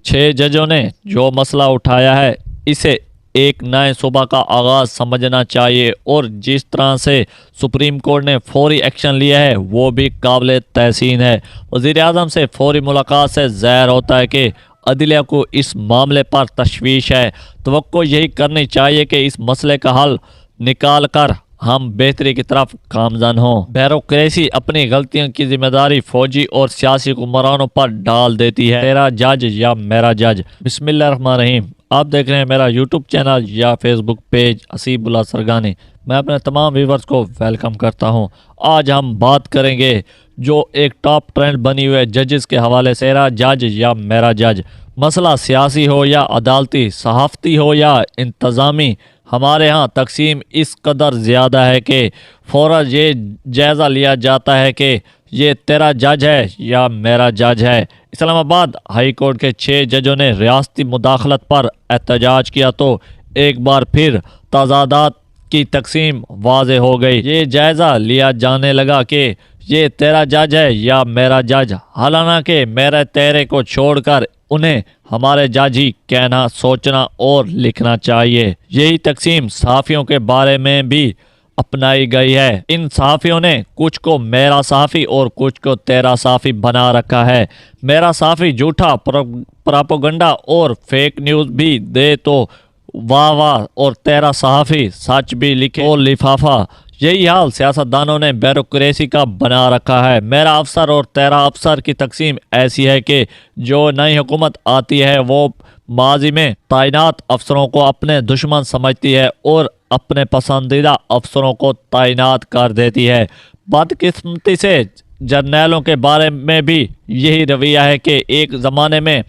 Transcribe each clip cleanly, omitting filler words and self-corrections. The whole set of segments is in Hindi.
6 जजों ने जो मसला उठाया है इसे एक नए सुबह का आगाज़ समझना चाहिए और जिस तरह से सुप्रीम कोर्ट ने फौरी एक्शन लिया है वो भी काबिल तहसीन है। वज़ीर आज़म से फौरी मुलाकात से ज़ाहिर होता है कि अदलिया को इस मामले पर तशवीश है। तवक्को यही करनी चाहिए कि इस मसले का हल निकाल कर हम बेहतरी की तरफ गामज़न हों। ब्यूरोक्रेसी अपनी गलतियों की जिम्मेदारी फौजी और सियासी हुक्मरानों पर डाल देती है। तेरा जज या मेरा जज। बिस्मिल्लाहिर्रहमानिर्रहीम। आप देख रहे हैं मेरा यूट्यूब चैनल या फेसबुक पेज हसीबुल्लाह सरगानी। मैं अपने तमाम व्यूवर्स को वेलकम करता हूं। आज हम बात करेंगे जो एक टॉप ट्रेंड बनी हुई है जजेस के हवाले से, तेरा जज या मेरा जज। मसला सियासी हो या अदालती, सहाफ़ती हो या इंतज़ामी, हमारे यहाँ तकसीम इस कदर ज़्यादा है कि फ़ौरन ये जायज़ा लिया जाता है कि ये तेरा जज है या मेरा जज है। इस्लामाबाद हाई कोर्ट के 6 जजों ने रियासती मुदाखलत पर एहतजाज किया तो एक बार फिर तजादात की तकसीम वाज़े हो गई। ये जायज़ा लिया जाने लगा कि ये तेरा जज है या मेरा जज, हालांकि मेरे तेरे को छोड़कर उन्हें हमारे जज ही कहना, सोचना और लिखना चाहिए। यही तकसीम सहाफ़ियों के बारे में भी अपनाई गई है। इन सहाफ़ियों ने कुछ को मेरा सहाफ़ी और कुछ को तेरा सहाफ़ी बना रखा है। मेरा सहाफ़ी झूठा प्रोपेगेंडा और फेक न्यूज़ भी दे तो वाह वाह, और तेरा सहाफ़ी सच भी लिखे और लिफाफा। यही हाल सियासतदानों ने ब्यूरोक्रेसी का बना रखा है। मेरा अफसर और तेरा अफसर की तकसीम ऐसी है कि जो नई हुकूमत आती है वो माजी में तैनात अफसरों को अपने दुश्मन समझती है और अपने पसंदीदा अफसरों को तैनात कर देती है। बदकिस्मती से जर्नैलों के बारे में भी यही रवैया है कि एक ज़माने में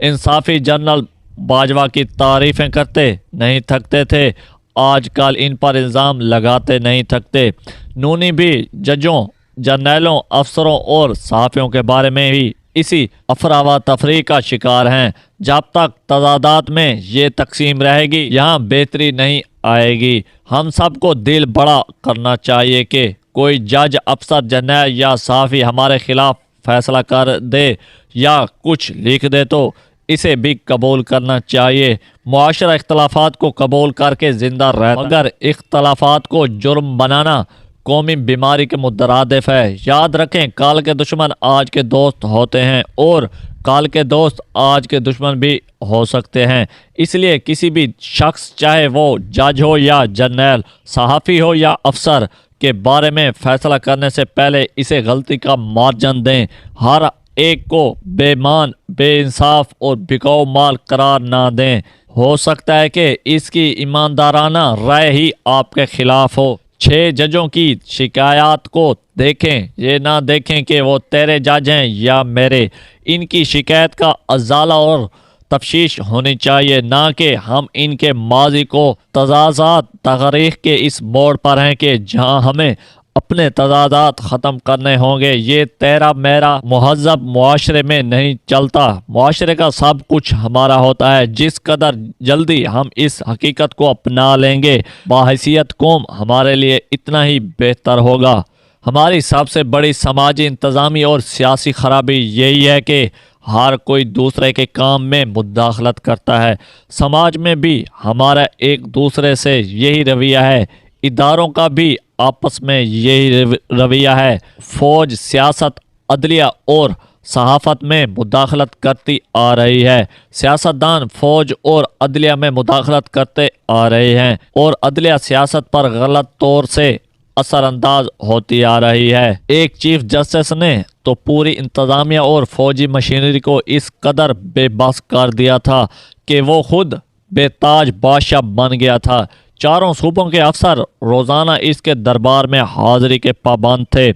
इंसाफी जनरल बाजवा की तारीफ़ें करते नहीं थकते थे, आजकल इन पर इल्ज़ाम लगाते नहीं थकते। नूनी भी जजों, जर्नैलों, अफसरों और सहाफ़ियों के बारे में भी इसी अफरा तफरी का शिकार हैं। जब तक तजादात में ये तकसीम रहेगी यहाँ बेहतरी नहीं आएगी। हम सबको दिल बड़ा करना चाहिए कि कोई जज, अफसर, जर्नैल या सहाफ़ी हमारे खिलाफ फैसला कर दे या कुछ लिख दे तो इसे भी कबूल करना चाहिए। मुआशरा इख्तलाफात को कबूल करके ज़िंदा रह, मगर इख्तलाफात को जुर्म बनाना कौमी बीमारी के मुतरादिफ है। याद रखें, काल के दुश्मन आज के दोस्त होते हैं और काल के दोस्त आज के दुश्मन भी हो सकते हैं। इसलिए किसी भी शख्स, चाहे वो जज हो या जर्नैल, सहाफ़ी हो या अफसर, के बारे में फ़ैसला करने से पहले इसे गलती का मार्जन दें। हर एक को बेईमान, बेइंसाफ और बिकाऊ माल करार ना दें। हो सकता है कि इसकी ईमानदाराना राय ही आपके खिलाफ हो। 6 जजों की शिकायत को देखें, ये ना देखें कि वो तेरे जज हैं या मेरे। इनकी शिकायत का अजाला और तफ्शीश होनी चाहिए, ना कि हम इनके माजी को। तजादात तारीख के इस मोड़ पर हैं कि जहाँ हमें अपने तजादात ख़त्म करने होंगे। ये तेरा मेरा महज़ब मुआशरे में नहीं चलता। मुआशरे का सब कुछ हमारा होता है। जिस कदर जल्दी हम इस हकीकत को अपना लेंगे, बाहैसियत कौम हमारे लिए इतना ही बेहतर होगा। हमारी सबसे बड़ी समाजी, इंतज़ामी और सियासी खराबी यही है कि हर कोई दूसरे के काम में मुदाखलत करता है। समाज में भी हमारा एक दूसरे से यही रवैया है। इदारों का भी आपस में यही रवैया है। फौज, सियासत, अदलिया और सहाफ़त में मुदाखलत करती आ रही है। सियासतदान फौज और अदलिया में मुदाखलत करते आ रहे हैं और अदलिया सियासत पर गलत तौर से असरअंदाज होती आ रही है। एक चीफ जस्टिस ने तो पूरी इंतज़ामिया और फौजी मशीनरी को इस कदर बेबस कर दिया था कि वो खुद बेताज बादशाह बन गया था। चारों सूबों के अफसर रोज़ाना इसके दरबार में हाजिरी के पाबंद थे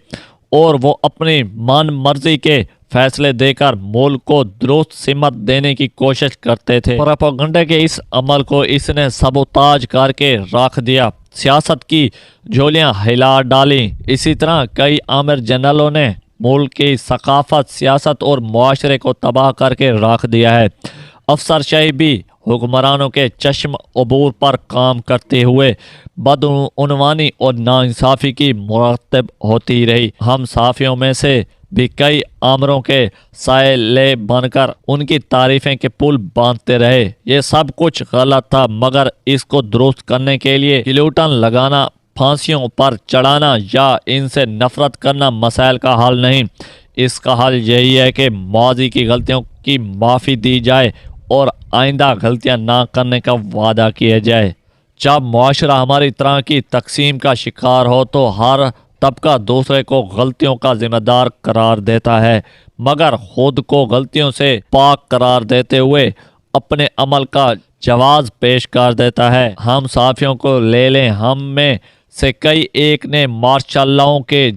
और वो अपनी मन मर्जी के फैसले देकर मुल्क को दुरुस्त सिमत देने की कोशिश करते थे। प्रोपेगेंडा के इस अमल को इसने सबोताज करके रख दिया, सियासत की झोलियां हिला डाली। इसी तरह कई आमिर जनरलों ने मुल्क की सकाफत, सियासत और मुआशरे को तबाह करके रख दिया है। अफसरशाही भी हुक्मरानों के चश्म अबूर पर काम करते हुए बदउनवानी और नाइंसाफ़ी की मुरतब होती रही। हम साफ़ियों में से भी कई आमरों के साए बनकर उनकी तारीफें के पुल बांधते रहे। ये सब कुछ गलत था, मगर इसको दुरुस्त करने के लिए गिलोटिन लगाना, फांसियों पर चढ़ाना या इनसे नफरत करना मसाइल का हल नहीं। इसका हल यही है कि माजी की गलतियों की माफ़ी दी जाए और आइंदा गलतियां ना करने का वादा किया जाए। जब मुआशरा हमारी तरह की तकसीम का शिकार हो तो हर तबका दूसरे को गलतियों का जिम्मेदार करार देता है, मगर खुद को गलतियों से पाक करार देते हुए अपने अमल का जवाब पेश कर देता है। हम साफियों को ले लें, हम में से कई एक ने मार्शल लॉ के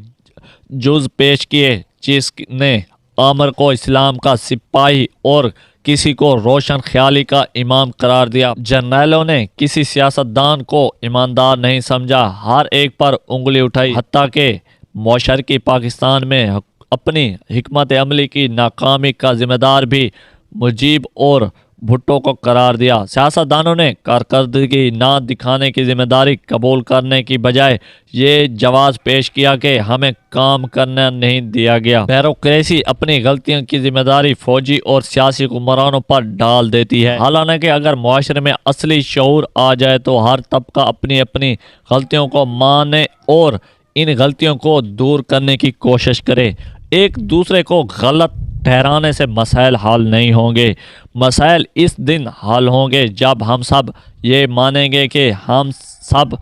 जुज पेश किए, जिसने आमर को इस्लाम का सिपाही और किसी को रोशन ख्याली का इमाम करार दिया। जर्नैलों ने किसी सियासतदान को ईमानदार नहीं समझा, हर एक पर उंगली उठाई, हत्ता के मशरकी पाकिस्तान में अपनी हिकमत अमली की नाकामी का जिम्मेदार भी मुजीब और भुट्टो को करार दिया। सियासतदानों ने कारकर्दगी ना दिखाने की जिम्मेदारी कबूल करने की बजाय ये जवाब पेश किया कि हमें काम करना नहीं दिया गया। ब्यूरोक्रेसी अपनी गलतियों की जिम्मेदारी फौजी और सियासी हुक्मरानों पर डाल देती है। हालांकि अगर मुआशरे में असली शऊर आ जाए तो हर तबका अपनी अपनी गलतियों को माने और इन गलतियों को दूर करने की कोशिश करे। एक दूसरे को गलत ठहराने से मसाइल हल नहीं होंगे। मसाइल इस दिन हल होंगे जब हम सब ये मानेंगे कि हम सब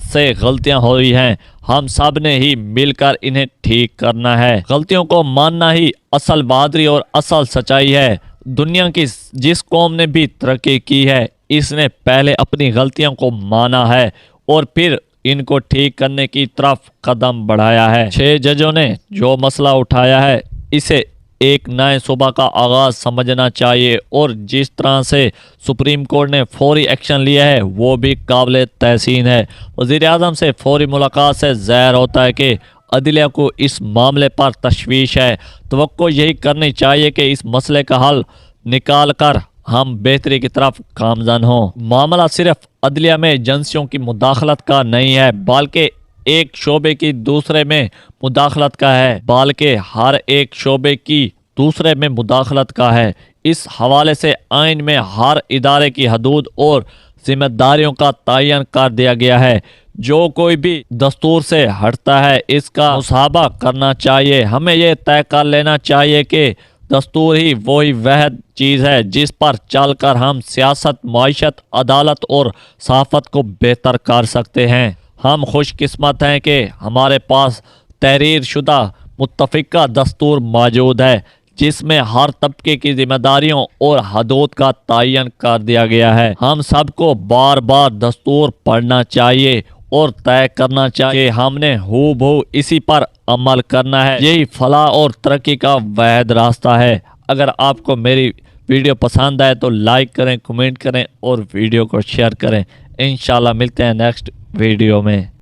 से गलतियां हुई हैं, हम सब ने ही मिलकर इन्हें ठीक करना है। गलतियों को मानना ही असल बहादुरी और असल सच्चाई है। दुनिया की जिस कौम ने भी तरक्की की है, इसने पहले अपनी गलतियों को माना है और फिर इनको ठीक करने की तरफ कदम बढ़ाया है। 6 जजों ने जो मसला उठाया है, इसे एक नए सूबा का आगाज़ समझना चाहिए और जिस तरह से सुप्रीम कोर्ट ने फौरी एक्शन लिया है वो भी काबिल तहसीन है। वज़ीर-ए-आज़म से फौरी मुलाकात से ज़ाहिर होता है कि अदलिया को इस मामले पर तशवीश है। तवक्को यही करनी चाहिए कि इस मसले का हल निकाल कर हम बेहतरी की तरफ गामज़न हों। मामला सिर्फ अदलिया में एजेंसियों की मुदाखलत का नहीं है, बल्कि एक शोबे की दूसरे में मुदाखलत का है, बल्कि हर एक शोबे की दूसरे में मुदाखलत का है। इस हवाले से आइन में हर इदारे की हदूद और जिम्मेदारियों का तयन कर दिया गया है। जो कोई भी दस्तूर से हटता है इसका मुसाहबा करना चाहिए। हमें यह तय कर लेना चाहिए कि दस्तूर ही वही वह चीज़ है जिस पर चलकर हम सियासत, माइशत, अदालत और सहाफ़त को बेहतर कर सकते हैं। हम खुशकिस्मत हैं कि हमारे पास तहरीर शुदा मुत्तफ़िका दस्तूर मौजूद है, जिसमें हर तबके की जिम्मेदारियों और हदूद का तयन कर दिया गया है। हम सबको बार बार दस्तूर पढ़ना चाहिए और तय करना चाहिए हमने हूबहू इसी पर अमल करना है। यही फलाह और तरक्की का वहद रास्ता है। अगर आपको मेरी वीडियो पसंद आए तो लाइक करें, कमेंट करें और वीडियो को शेयर करें। इंशाल्लाह मिलते हैं नेक्स्ट वीडियो में।